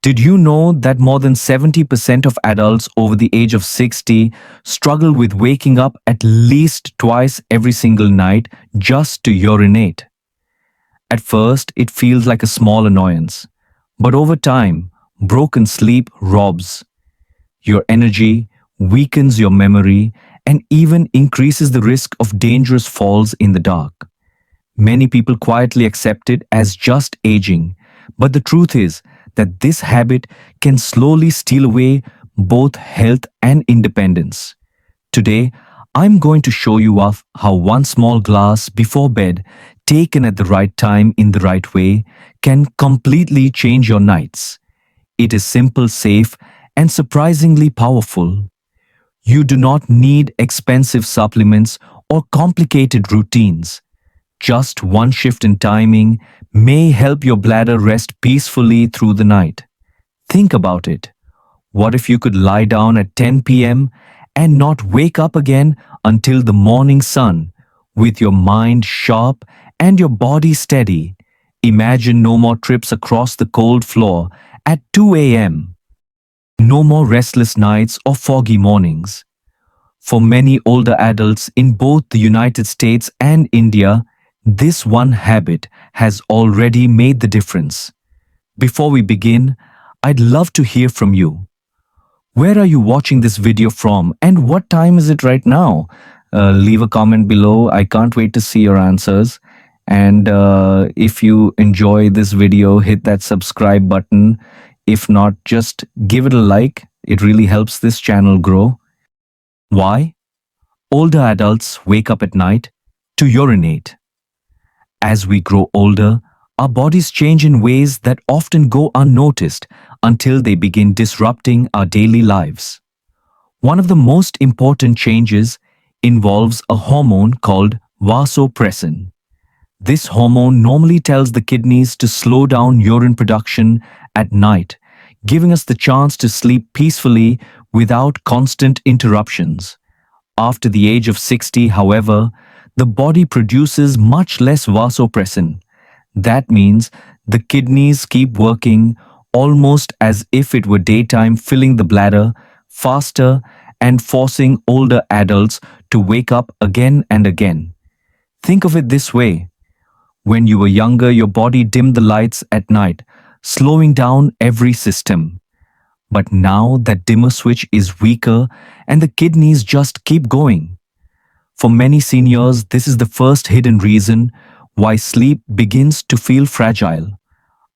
Did you know that more than 70% of adults over the age of 60 struggle with waking up at least twice every single night just to urinate? At first, it feels like a small annoyance, but over time, broken sleep robs your energy, weakens your memory, and even increases the risk of dangerous falls in the dark. Many people quietly accept it as just aging, but the truth is that this habit can slowly steal away both health and independence. Today, I'm going to show you off how one small glass before bed, taken at the right time in the right way, can completely change your nights. It is simple, safe, and surprisingly powerful. You do not need expensive supplements or complicated routines. Just one shift in timing may help your bladder rest peacefully through the night. Think about it. What if you could lie down at 10 p.m. and not wake up again until the morning sun, with your mind sharp and your body steady? Imagine no more trips across the cold floor at 2 a.m. No more restless nights or foggy mornings. For many older adults in both the United States and India, this one habit has already made the difference. Before we begin, I'd love to hear from you. Where are you watching this video from and what time is it right now? Leave a comment below. I can't wait to see your answers. And if you enjoy this video, hit that subscribe button. If not, just give it a like. It really helps this channel grow. Why? Older adults wake up at night to urinate. As we grow older, our bodies change in ways that often go unnoticed until they begin disrupting our daily lives. One of the most important changes involves a hormone called vasopressin. This hormone normally tells the kidneys to slow down urine production at night, giving us the chance to sleep peacefully without constant interruptions. After the age of 60, however, the body produces much less vasopressin. That means the kidneys keep working almost as if it were daytime, filling the bladder faster and forcing older adults to wake up again and again. Think of it this way. When you were younger, your body dimmed the lights at night, slowing down every system. But now that dimmer switch is weaker and the kidneys just keep going. For many seniors, this is the first hidden reason why sleep begins to feel fragile.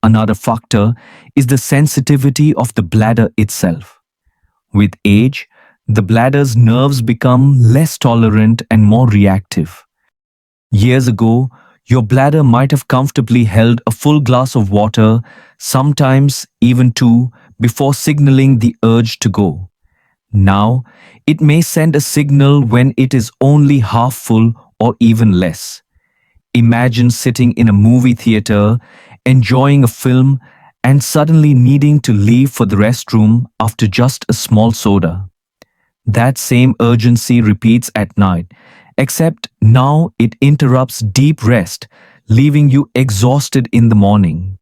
Another factor is the sensitivity of the bladder itself. With age, the bladder's nerves become less tolerant and more reactive. Years ago, your bladder might have comfortably held a full glass of water, sometimes even two, before signaling the urge to go. Now, it may send a signal when it is only half full or even less. Imagine sitting in a movie theater, enjoying a film, and suddenly needing to leave for the restroom after just a small soda. That same urgency repeats at night, except now it interrupts deep rest, leaving you exhausted in the morning.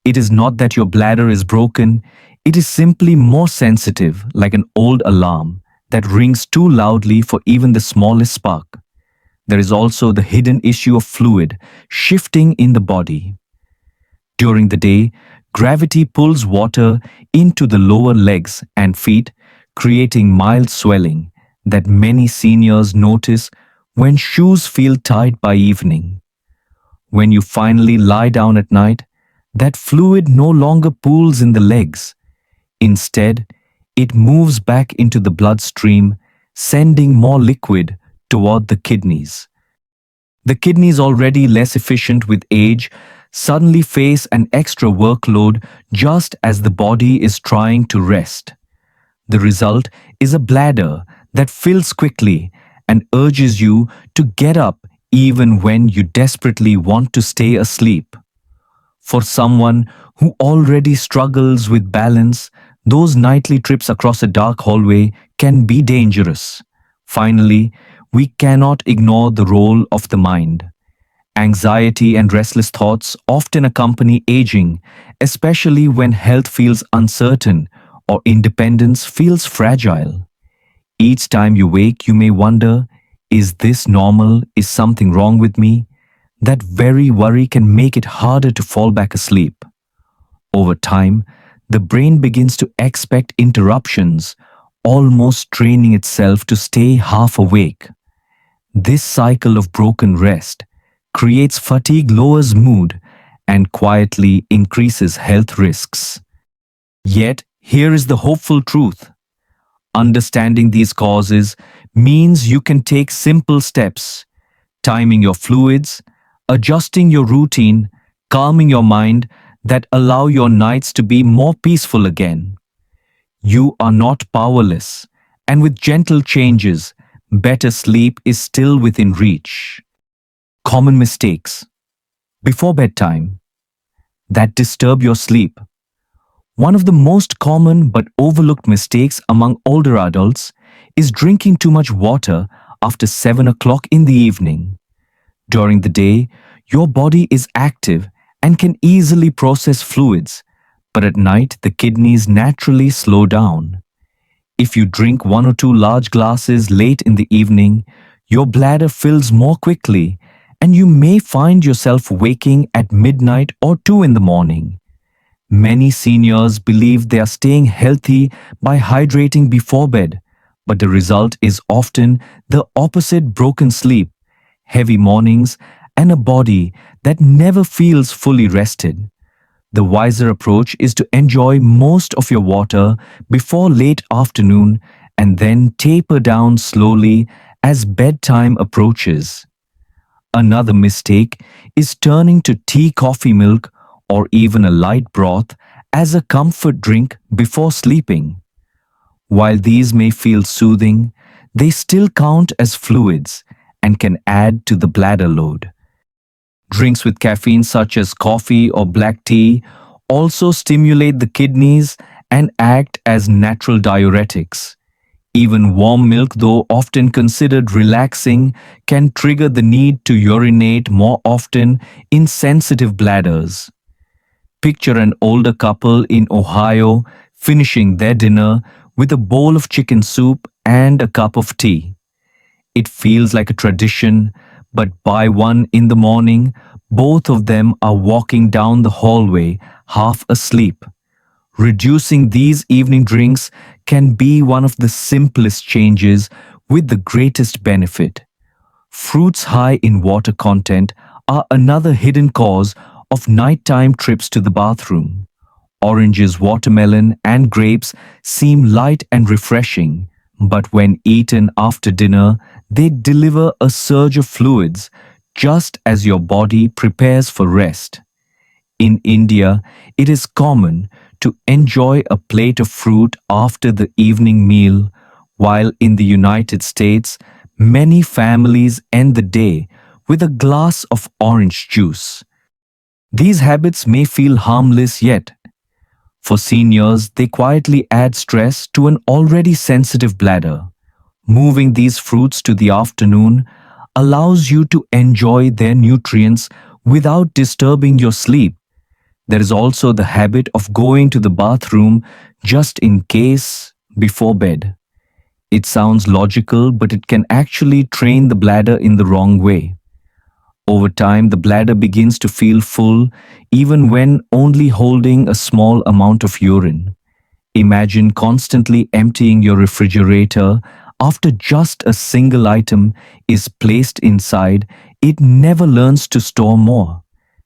It is not that your bladder is broken, it is simply more sensitive, like an old alarm that rings too loudly for even the smallest spark. There is also the hidden issue of fluid shifting in the body. During the day, gravity pulls water into the lower legs and feet, creating mild swelling that many seniors notice when shoes feel tight by evening. When you finally lie down at night, that fluid no longer pools in the legs. Instead, it moves back into the bloodstream, sending more liquid toward the kidneys. The kidneys, already less efficient with age, suddenly face an extra workload just as the body is trying to rest. The result is a bladder that fills quickly and urges you to get up even when you desperately want to stay asleep. For someone who already struggles with balance, those nightly trips across a dark hallway can be dangerous. Finally, we cannot ignore the role of the mind. Anxiety and restless thoughts often accompany aging, especially when health feels uncertain or independence feels fragile. Each time you wake, you may wonder, is this normal? Is something wrong with me? That very worry can make it harder to fall back asleep. Over time, the brain begins to expect interruptions, almost training itself to stay half awake. This cycle of broken rest creates fatigue, lowers mood, and quietly increases health risks. Yet, here is the hopeful truth. Understanding these causes means you can take simple steps, timing your fluids, adjusting your routine, calming your mind that allow your nights to be more peaceful again. You are not powerless, and with gentle changes, better sleep is still within reach. Common mistakes before bedtime that disturb your sleep. One of the most common but overlooked mistakes among older adults is drinking too much water after 7 o'clock in the evening. During the day, your body is active and can easily process fluids, but at night the kidneys naturally slow down. If you drink 1 or 2 large glasses late in the evening, your bladder fills more quickly and you may find yourself waking at midnight or 2 in the morning. Many seniors believe they are staying healthy by hydrating before bed, but the result is often the opposite: broken sleep, heavy mornings, and a body that never feels fully rested. The wiser approach is to enjoy most of your water before late afternoon and then taper down slowly as bedtime approaches. Another mistake is turning to tea, coffee, milk, or even a light broth as a comfort drink before sleeping. While these may feel soothing, they still count as fluids and can add to the bladder load. Drinks with caffeine, such as coffee or black tea, also stimulate the kidneys and act as natural diuretics. Even warm milk, though often considered relaxing, can trigger the need to urinate more often in sensitive bladders. Picture an older couple in Ohio finishing their dinner with a bowl of chicken soup and a cup of tea. It feels like a tradition, but by 1 in the morning, both of them are walking down the hallway half asleep. Reducing these evening drinks can be one of the simplest changes with the greatest benefit. Fruits high in water content are another hidden cause of nighttime trips to the bathroom. Oranges, watermelon, and grapes seem light and refreshing, but when eaten after dinner, they deliver a surge of fluids just as your body prepares for rest. In India, it is common to enjoy a plate of fruit after the evening meal, while in the United States, many families end the day with a glass of orange juice. These habits may feel harmless, yet for seniors, they quietly add stress to an already sensitive bladder. Moving these fruits to the afternoon allows you to enjoy their nutrients without disturbing your sleep. There is also the habit of going to the bathroom just in case before bed. It sounds logical, but it can actually train the bladder in the wrong way. Over time, the bladder begins to feel full even when only holding a small amount of urine. Imagine constantly emptying your refrigerator after just a single item is placed inside. It never learns to store more.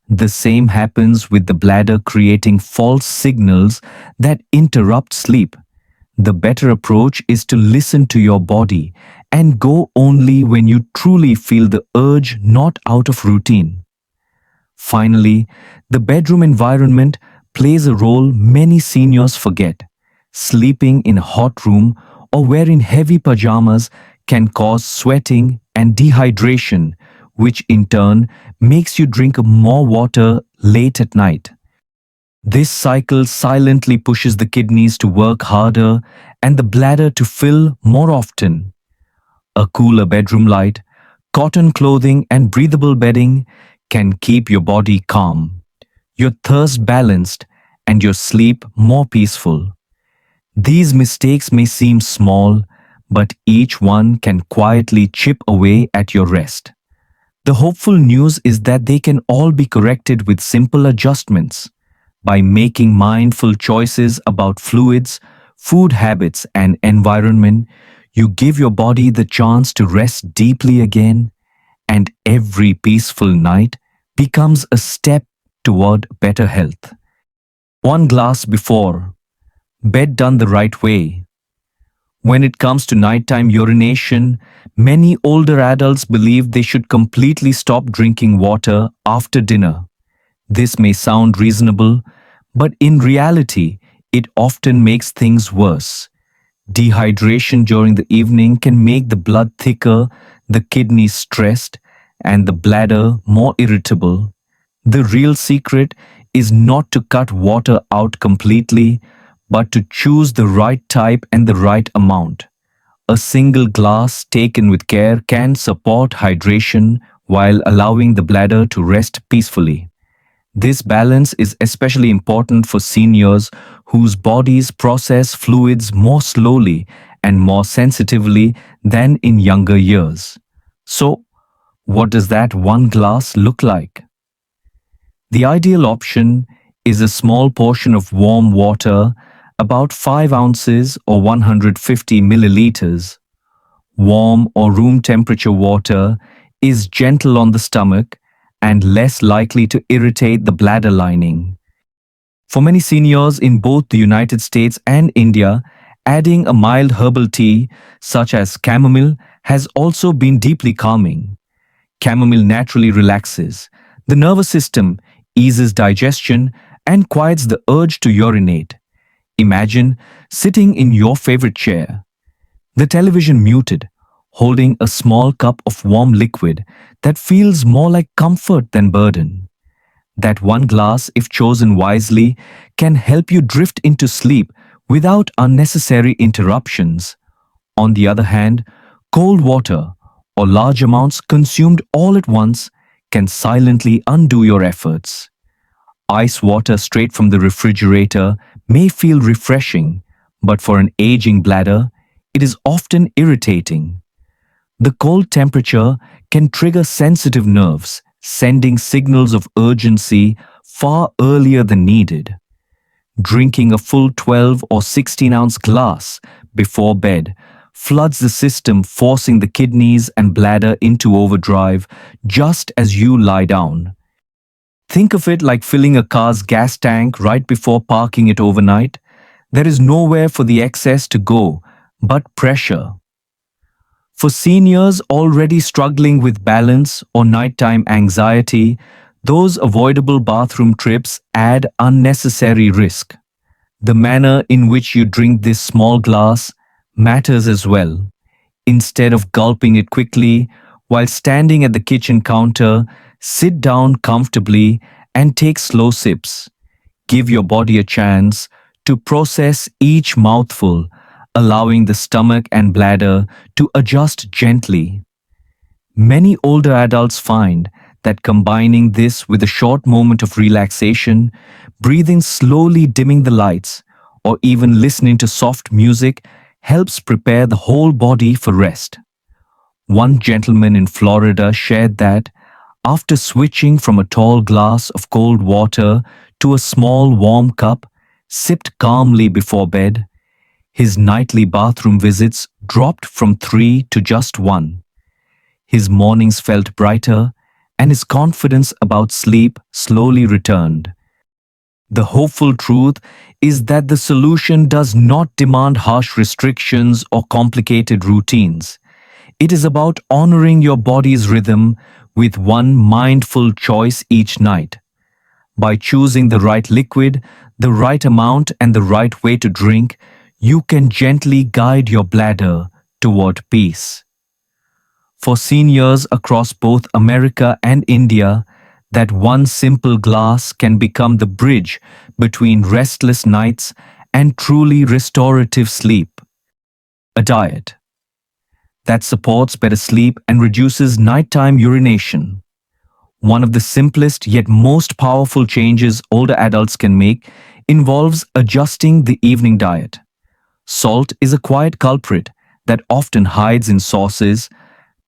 The same happens with the bladder, creating false signals that interrupt sleep. The better approach is to listen to your body and go only when you truly feel the urge, not out of routine. Finally, the bedroom environment plays a role many seniors forget. Sleeping in a hot room or wearing heavy pajamas can cause sweating and dehydration, which in turn makes you drink more water late at night. This cycle silently pushes the kidneys to work harder and the bladder to fill more often. A cooler bedroom light, cotton clothing, and breathable bedding can keep your body calm, your thirst balanced, and your sleep more peaceful. These mistakes may seem small, but each one can quietly chip away at your rest. The hopeful news is that they can all be corrected with simple adjustments. By making mindful choices about fluids, food habits, and environment, you give your body the chance to rest deeply again, and every peaceful night becomes a step toward better health. One glass before bed done the right way. When it comes to nighttime urination, many older adults believe they should completely stop drinking water after dinner. This may sound reasonable, but in reality, it often makes things worse. Dehydration during the evening can make the blood thicker, the kidneys stressed, and the bladder more irritable. The real secret is not to cut water out completely, but to choose the right type and the right amount. A single glass taken with care can support hydration while allowing the bladder to rest peacefully. This balance is especially important for seniors whose bodies process fluids more slowly and more sensitively than in younger years. So, what does that one glass look like? The ideal option is a small portion of warm water, about 5 ounces or 150 milliliters. Warm or room temperature water is gentle on the stomach and less likely to irritate the bladder lining. For many seniors in both the United States and India, adding a mild herbal tea such as chamomile has also been deeply calming. Chamomile naturally relaxes the nervous system, eases digestion, and quiets the urge to urinate. Imagine sitting in your favorite chair, the television muted, holding a small cup of warm liquid that feels more like comfort than burden. That one glass, if chosen wisely, can help you drift into sleep without unnecessary interruptions. On the other hand, cold water, or large amounts consumed all at once, can silently undo your efforts. Ice water straight from the refrigerator may feel refreshing, but for an aging bladder, it is often irritating. The cold temperature can trigger sensitive nerves, sending signals of urgency far earlier than needed. Drinking a full 12 or 16-ounce glass before bed floods the system, forcing the kidneys and bladder into overdrive just as you lie down. Think of it like filling a car's gas tank right before parking it overnight. There is nowhere for the excess to go but pressure. For seniors already struggling with balance or nighttime anxiety, those avoidable bathroom trips add unnecessary risk. The manner in which you drink this small glass matters as well. Instead of gulping it quickly while standing at the kitchen counter, sit down comfortably and take slow sips. Give your body a chance to process each mouthful, allowing the stomach and bladder to adjust gently. Many older adults find that combining this with a short moment of relaxation, breathing slowly, dimming the lights, or even listening to soft music helps prepare the whole body for rest. One gentleman in Florida shared that after switching from a tall glass of cold water to a small warm cup, sipped calmly before bed, his nightly bathroom visits dropped from 3 to just 1. His mornings felt brighter, and his confidence about sleep slowly returned. The hopeful truth is that the solution does not demand harsh restrictions or complicated routines. It is about honoring your body's rhythm with one mindful choice each night. By choosing the right liquid, the right amount, and the right way to drink, you can gently guide your bladder toward peace. For seniors across both America and India, that one simple glass can become the bridge between restless nights and truly restorative sleep. A diet that supports better sleep and reduces nighttime urination. One of the simplest yet most powerful changes older adults can make involves adjusting the evening diet. Salt is a quiet culprit that often hides in sauces,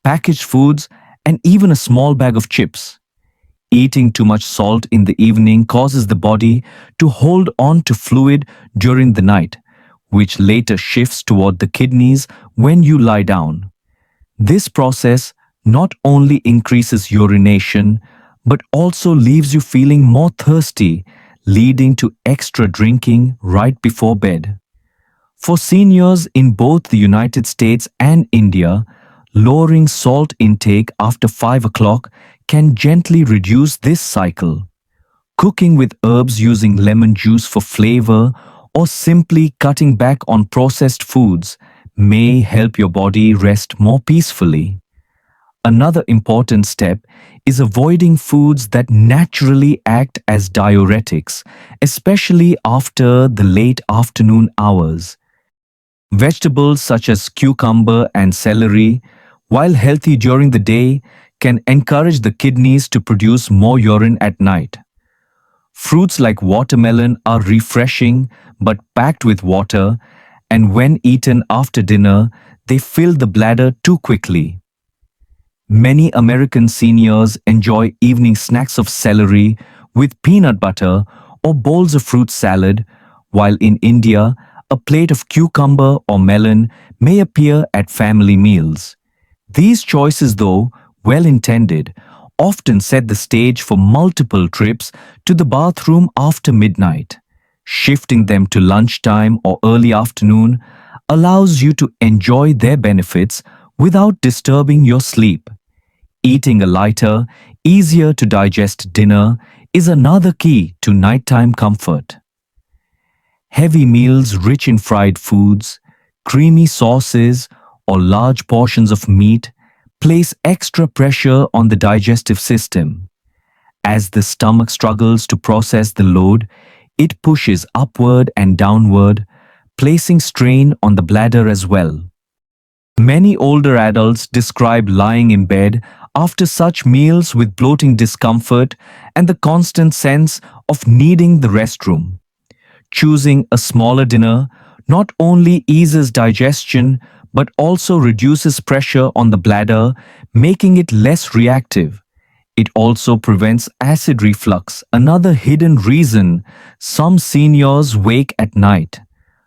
packaged foods, and even a small bag of chips. Eating too much salt in the evening causes the body to hold on to fluid during the night, which later shifts toward the kidneys when you lie down. This process not only increases urination, but also leaves you feeling more thirsty, leading to extra drinking right before bed. For seniors in both the United States and India, lowering salt intake after 5 o'clock can gently reduce this cycle. Cooking with herbs using lemon juice for flavor or simply cutting back on processed foods may help your body rest more peacefully. Another important step is avoiding foods that naturally act as diuretics, especially after the late afternoon hours. Vegetables such as cucumber and celery, while healthy during the day, can encourage the kidneys to produce more urine at night. Fruits like watermelon are refreshing but packed with water, and when eaten after dinner, they fill the bladder too quickly. Many American seniors enjoy evening snacks of celery with peanut butter or bowls of fruit salad, while in India, a plate of cucumber or melon may appear at family meals. These choices, though well intended, often set the stage for multiple trips to the bathroom after midnight. Shifting them to lunchtime or early afternoon allows you to enjoy their benefits without disturbing your sleep. Eating a lighter, easier to digest dinner is another key to nighttime comfort. Heavy meals rich in fried foods, creamy sauces, or large portions of meat place extra pressure on the digestive system. As the stomach struggles to process the load, it pushes upward and downward, placing strain on the bladder as well. Many older adults describe lying in bed after such meals with bloating discomfort and the constant sense of needing the restroom. Choosing a smaller dinner not only eases digestion but also reduces pressure on the bladder, making it less reactive. It also prevents acid reflux, another hidden reason some seniors wake at night.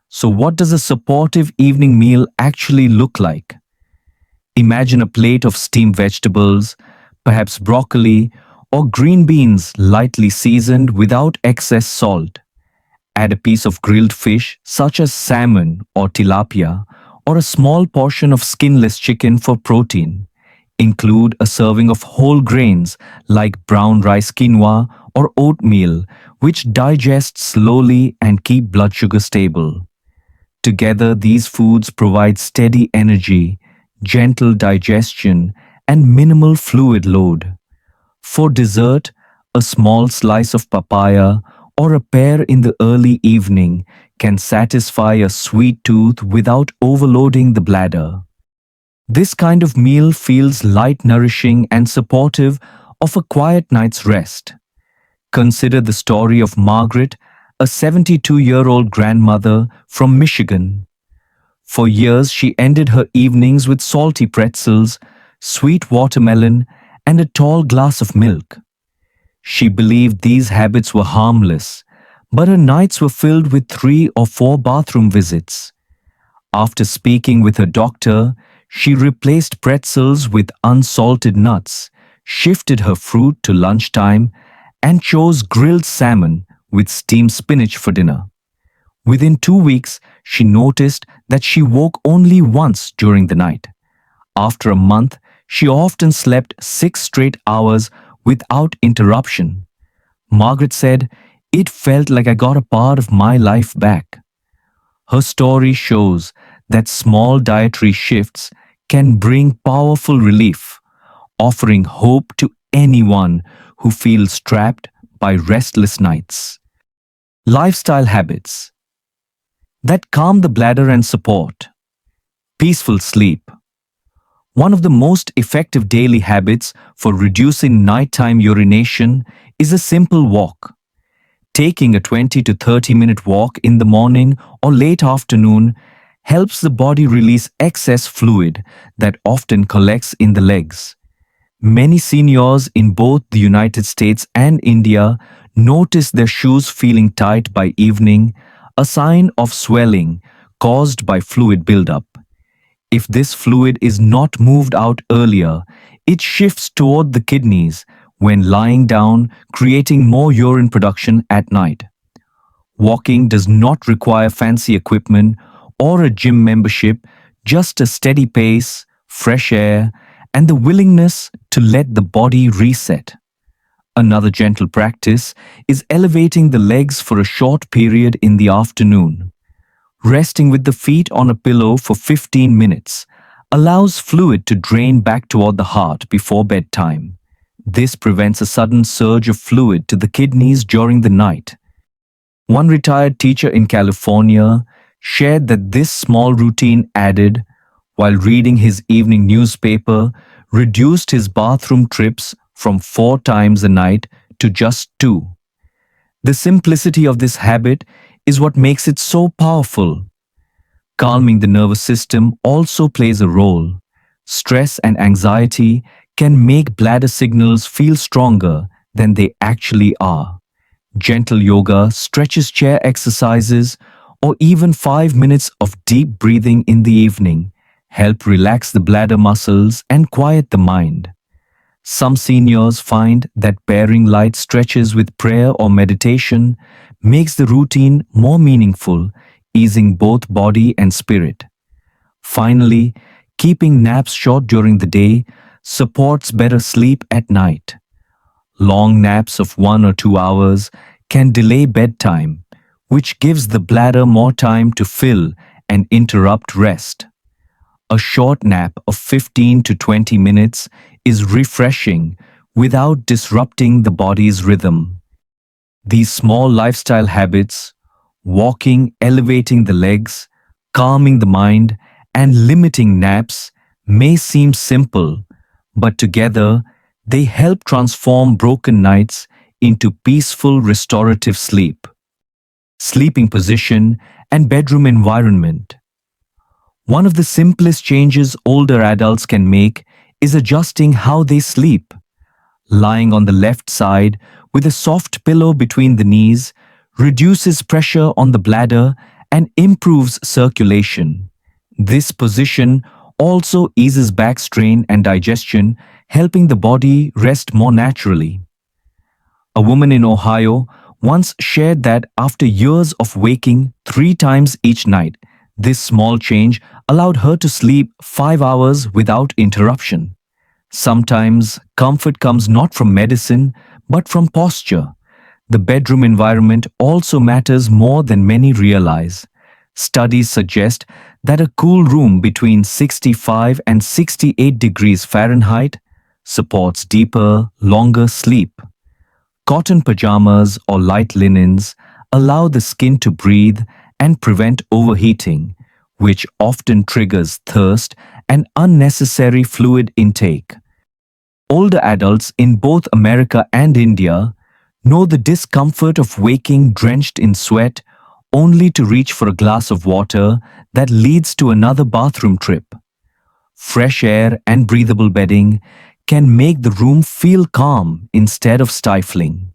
So, what does a supportive evening meal actually look like? Imagine a plate of steamed vegetables, perhaps broccoli or green beans lightly seasoned without excess salt. Add a piece of grilled fish such as salmon or tilapia, or a small portion of skinless chicken for protein. Include a serving of whole grains like brown rice quinoa or oatmeal, which digest slowly and keep blood sugar stable. Together, these foods provide steady energy, gentle digestion, and minimal fluid load. For dessert, a small slice of papaya or a pear in the early evening can satisfy a sweet tooth without overloading the bladder. This kind of meal feels light, nourishing, and supportive of a quiet night's rest. Consider the story of Margaret, a 72-year-old grandmother from Michigan. For years, she ended her evenings with salty pretzels, sweet watermelon, and a tall glass of milk. She believed these habits were harmless, but her nights were filled with 3 or 4 bathroom visits. After speaking with her doctor, she replaced pretzels with unsalted nuts, shifted her fruit to lunchtime, and chose grilled salmon with steamed spinach for dinner. Within 2 weeks, she noticed that she woke only once during the night. After a month, she often slept 6 straight hours without interruption. Margaret said, "It felt like I got a part of my life back." Her story shows that small dietary shifts can bring powerful relief, offering hope to anyone who feels trapped by restless nights. Lifestyle habits that calm the bladder and support peaceful sleep. One of the most effective daily habits for reducing nighttime urination is a simple walk. Taking a 20 to 30-minute walk in the morning or late afternoon helps the body release excess fluid that often collects in the legs. Many seniors in both the United States and India notice their shoes feeling tight by evening, a sign of swelling caused by fluid buildup. If this fluid is not moved out earlier, it shifts toward the kidneys when lying down, creating more urine production at night. Walking does not require fancy equipment or a gym membership, just a steady pace, fresh air, and the willingness to let the body reset. Another gentle practice is elevating the legs for a short period in the afternoon. Resting with the feet on a pillow for 15 minutes allows fluid to drain back toward the heart before bedtime. This prevents a sudden surge of fluid to the kidneys during the night. One retired teacher in California shared that this small routine added, while reading his evening newspaper, reduced his bathroom trips from 4 times a night to just 2. The simplicity of this habit is what makes it so powerful. Calming the nervous system also plays a role. Stress and anxiety can make bladder signals feel stronger than they actually are. Gentle yoga, stretches, chair exercises, or even 5 minutes of deep breathing in the evening help relax the bladder muscles and quiet the mind. Some seniors find that pairing light stretches with prayer or meditation makes the routine more meaningful, easing both body and spirit. Finally, keeping naps short during the day supports better sleep at night. Long naps of 1 or 2 hours can delay bedtime, which gives the bladder more time to fill and interrupt rest. A short nap of 15 to 20 minutes is refreshing without disrupting the body's rhythm. These small lifestyle habits, walking, elevating the legs, calming the mind, and limiting naps, may seem simple, but together they help transform broken nights into peaceful restorative sleep. Sleeping position and bedroom environment. One of the simplest changes older adults can make is adjusting how they sleep. Lying on the left side with a soft pillow between the knees reduces pressure on the bladder and improves circulation. This position also eases back strain and digestion, helping the body rest more naturally. A woman in Ohio once shared that after years of waking 3 times each night, this small change allowed her to sleep 5 hours without interruption. Sometimes comfort comes not from medicine, but from posture. The bedroom environment also matters more than many realize. Studies suggest that a cool room between 65 and 68 degrees Fahrenheit supports deeper, longer sleep. Cotton pajamas or light linens allow the skin to breathe and prevent overheating, which often triggers thirst and unnecessary fluid intake. Older adults in both America and India know the discomfort of waking drenched in sweat only to reach for a glass of water that leads to another bathroom trip. Fresh air and breathable bedding can make the room feel calm instead of stifling.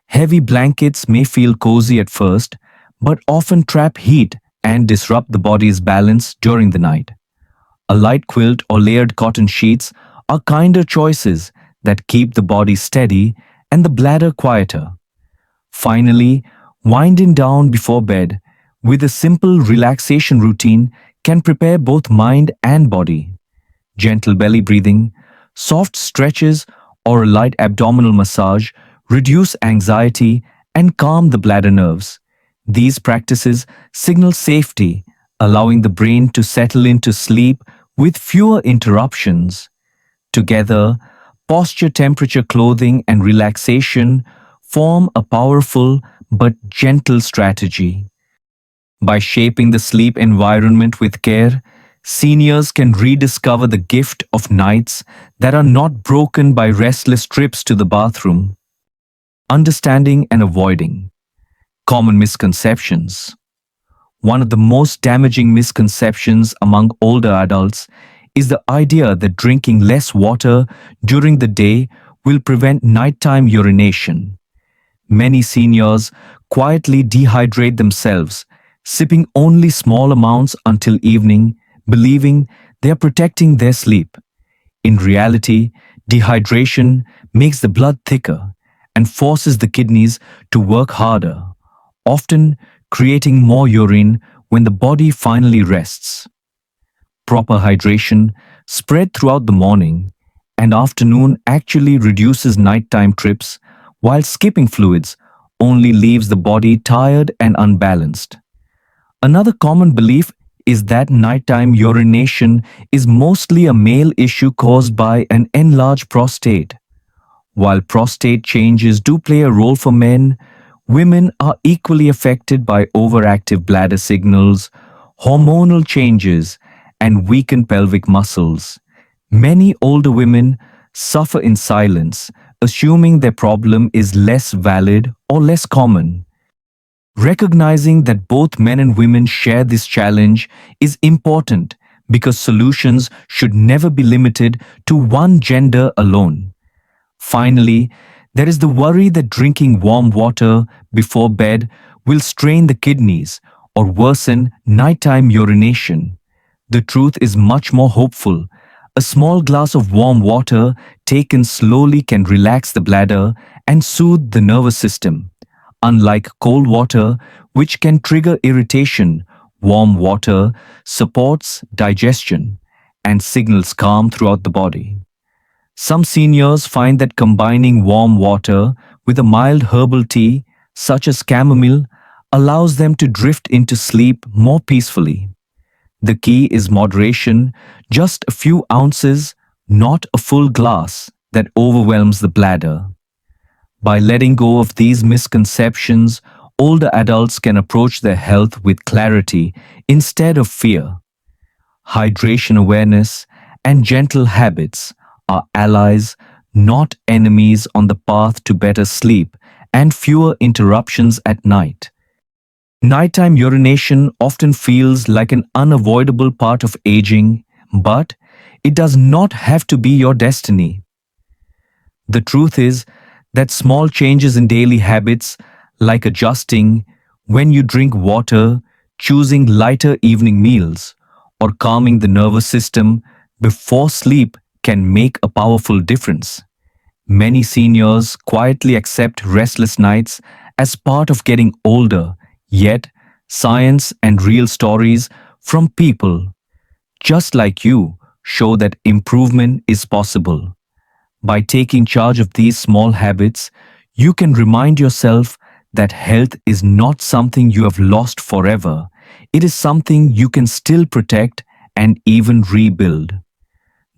Heavy blankets may feel cozy at first, but often trap heat and disrupt the body's balance during the night. A light quilt or layered cotton sheets are kinder choices that keep the body steady and the bladder quieter. Finally, winding down before bed with a simple relaxation routine can prepare both mind and body. Gentle belly breathing, soft stretches, or a light abdominal massage reduce anxiety and calm the bladder nerves. These practices signal safety, allowing the brain to settle into sleep with fewer interruptions. Together, posture, temperature, clothing, and relaxation form a powerful but gentle strategy. By shaping the sleep environment with care, seniors can rediscover the gift of nights that are not broken by restless trips to the bathroom. Understanding and avoiding. Common misconceptions. One of the most damaging misconceptions among older adults is the idea that drinking less water during the day will prevent nighttime urination. Many seniors quietly dehydrate themselves, sipping only small amounts until evening, believing they are protecting their sleep. In reality, dehydration makes the blood thicker and forces the kidneys to work harder, often creating more urine when the body finally rests. Proper hydration, spread throughout the morning and afternoon, actually reduces nighttime trips, while skipping fluids only leaves the body tired and unbalanced. Another common belief is that nighttime urination is mostly a male issue caused by an enlarged prostate. While prostate changes do play a role for men, women are equally affected by overactive bladder signals, hormonal changes, and weakened pelvic muscles. Many older women suffer in silence, assuming their problem is less valid or less common. Recognizing that both men and women share this challenge is important because solutions should never be limited to one gender alone. Finally, there is the worry that drinking warm water before bed will strain the kidneys or worsen nighttime urination. The truth is much more hopeful. A small glass of warm water taken slowly can relax the bladder and soothe the nervous system. Unlike cold water, which can trigger irritation, warm water supports digestion and signals calm throughout the body. Some seniors find that combining warm water with a mild herbal tea, such as chamomile, allows them to drift into sleep more peacefully. The key is moderation, just a few ounces, not a full glass that overwhelms the bladder. By letting go of these misconceptions, older adults can approach their health with clarity instead of fear. Hydration awareness and gentle habits are allies, not enemies on the path to better sleep and fewer interruptions at night. Nighttime urination often feels like an unavoidable part of aging, but it does not have to be your destiny. The truth is that small changes in daily habits, like adjusting when you drink water, choosing lighter evening meals, or calming the nervous system before sleep, can make a powerful difference. Many seniors quietly accept restless nights as part of getting older, yet science and real stories from people just like you show that improvement is possible. By taking charge of these small habits, you can remind yourself that health is not something you have lost forever. It is something you can still protect and even rebuild.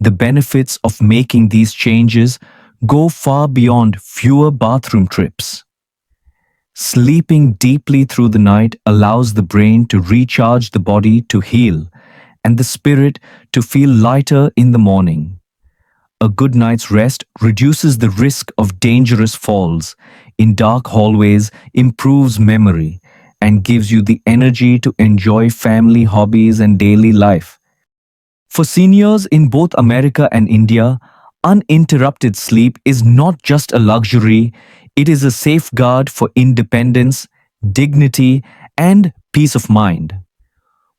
The benefits of making these changes go far beyond fewer bathroom trips. Sleeping deeply through the night allows the brain to recharge, the body to heal, and the spirit to feel lighter in the morning. A good night's rest reduces the risk of dangerous falls in dark hallways, improves memory, and gives you the energy to enjoy family hobbies and daily life. For seniors in both America and India, uninterrupted sleep is not just a luxury, it is a safeguard for independence, dignity, and peace of mind.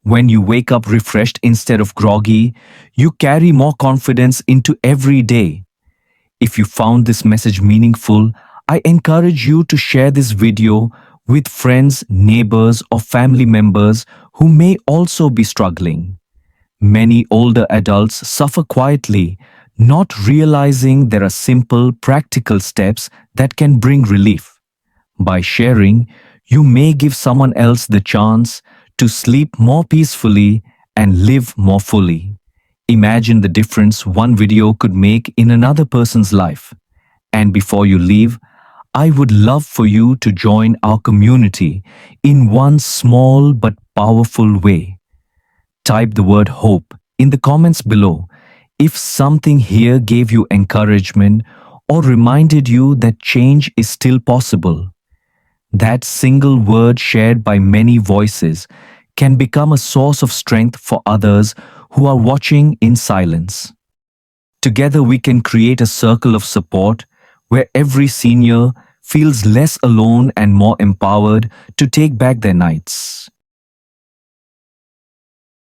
When you wake up refreshed instead of groggy, you carry more confidence into every day. If you found this message meaningful, I encourage you to share this video with friends, neighbors, or family members who may also be struggling. Many older adults suffer quietly, not realizing there are simple, practical steps that can bring relief. By sharing, you may give someone else the chance to sleep more peacefully and live more fully. Imagine the difference one video could make in another person's life. And before you leave, I would love for you to join our community in one small but powerful way. Type the word hope in the comments below if something here gave you encouragement or reminded you that change is still possible. That single word shared by many voices can become a source of strength for others who are watching in silence. Together, we can create a circle of support where every senior feels less alone and more empowered to take back their nights.